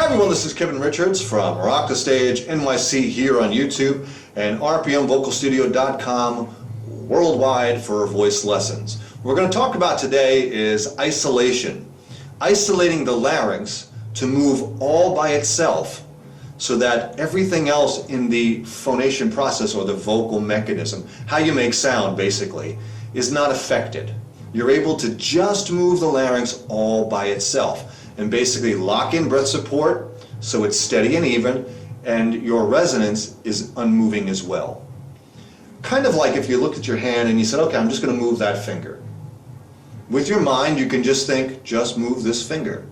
everyone, this is Kevin Richards from Rock the Stage NYC here on YouTube and rpmvocalstudio.com worldwide for voice lessons. What we're going to talk about today is isolation. Isolating the larynx to move all by itself so that everything else in the phonation process or the vocal mechanism, how you make sound basically, is not affected. You're able to just move the larynx all by itself and basically lock in breath support so it's steady and even, and your resonance is unmoving as well. Kind of like if you looked at your hand and you said, okay, I'm just going to move that finger. With your mind, you can just think, just move this finger.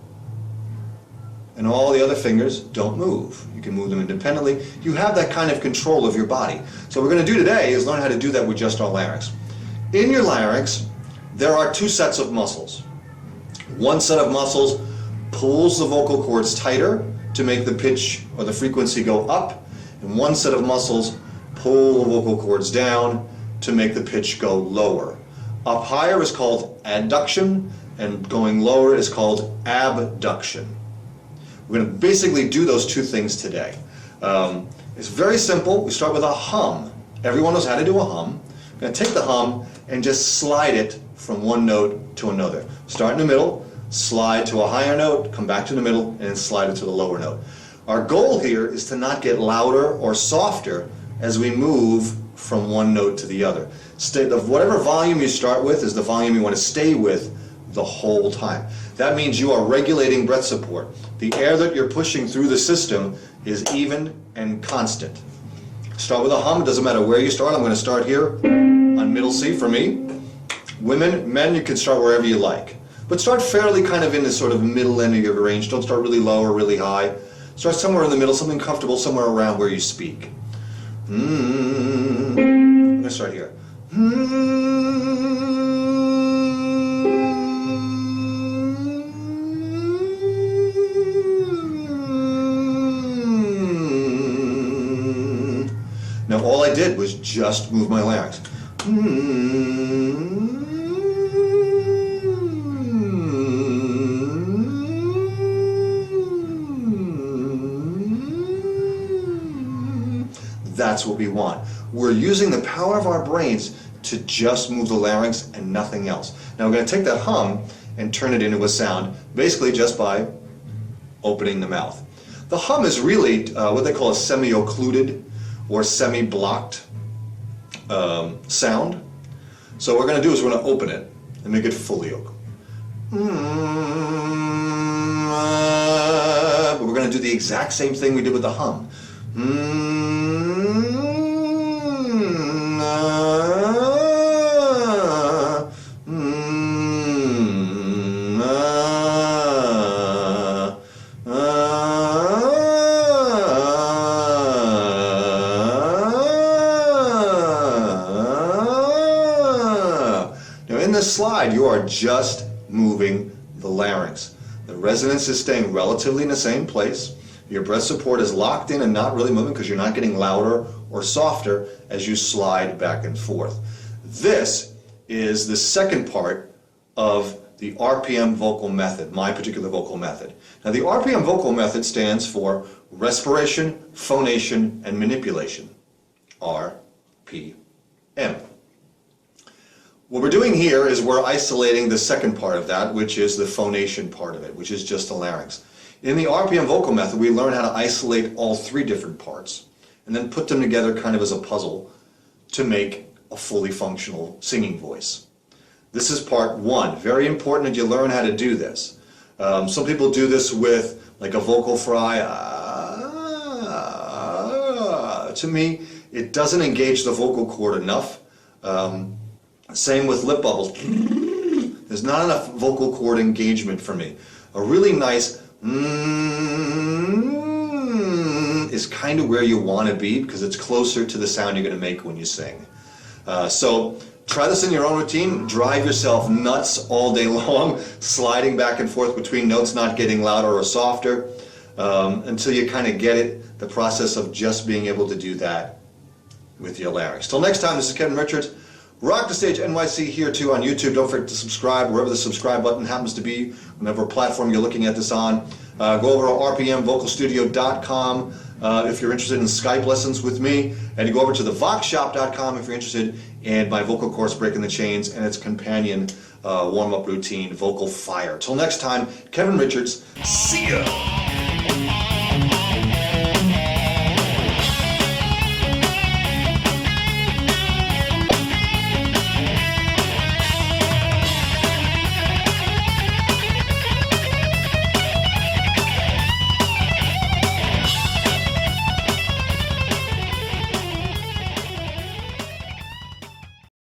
And all the other fingers don't move. You can move them independently. You have that kind of control of your body. So what we're going to do today is learn how to do that with just our larynx. In your larynx, there are two sets of muscles. One set of muscles pulls the vocal cords tighter to make the pitch or the frequency go up, and one set of muscles pull the vocal cords down to make the pitch go lower. Up higher is called adduction, and going lower is called abduction. We're going to basically do those two things today. It's very simple. We start with a hum. Everyone knows how to do a hum. We're going to take the hum and just slide it from one note to another. Start in the middle, slide to a higher note, come back to the middle, and then slide it to the lower note. Our goal here is to not get louder or softer as we move from one note to the other. Whatever volume you start with is the volume you want to stay with the whole time. That means you are regulating breath support. The air that you're pushing through the system is even and constant. Start with a hum. It doesn't matter where you start. I'm going to start here on middle C for me. Women, men, you can start wherever you like. But start fairly kind of in the sort of middle end of your range. Don't start really low or really high. Start somewhere in the middle, something comfortable, somewhere around where you speak. I'm going to start here. Now all I did was just move my larynx. That's what we want. We're using the power of our brains to just move the larynx and nothing else. Now we're going to take that hum and turn it into a sound, basically just by opening the mouth. The hum is really what they call a semi-occluded or semi-blocked sound. So what we're going to do is we're going to open it and make it fully open. But we're going to do the exact same thing we did with the hum. Now in this slide, you are just moving the larynx. The resonance is staying relatively in the same place. Your breath support is locked in and not really moving because you're not getting louder or softer as you slide back and forth. This is the second part of the RPM vocal method, my particular vocal method. Now the RPM vocal method stands for respiration, phonation, and manipulation. RPM. What we're doing here is we're isolating the second part of that, which is the phonation part of it, which is just the larynx. In the RPM vocal method, we learn how to isolate all three different parts and then put them together kind of as a puzzle to make a fully functional singing voice. This is part one. Very important that you learn how to do this. Some people do this with like a vocal fry. To me, it doesn't engage the vocal cord enough. Same with lip bubbles. There's not enough vocal cord engagement for me. A really nice is kind of where you want to be because it's closer to the sound you're going to make when you sing. So try this in your own routine. Drive yourself nuts all day long, sliding back and forth between notes, not getting louder or softer, until you kind of get it, the process of just being able to do that with your larynx. Till next time, this is Kevin Richards, Rock the Stage NYC here too on YouTube. Don't forget to subscribe wherever the subscribe button happens to be, whatever platform you're looking at this on. Go over to rpmvocalstudio.com if you're interested in Skype lessons with me, and you go over to thevoxshop.com if you're interested in my vocal course Breaking the Chains and its companion warm-up routine, Vocal Fire. Till next time, Kevin Richards, see ya!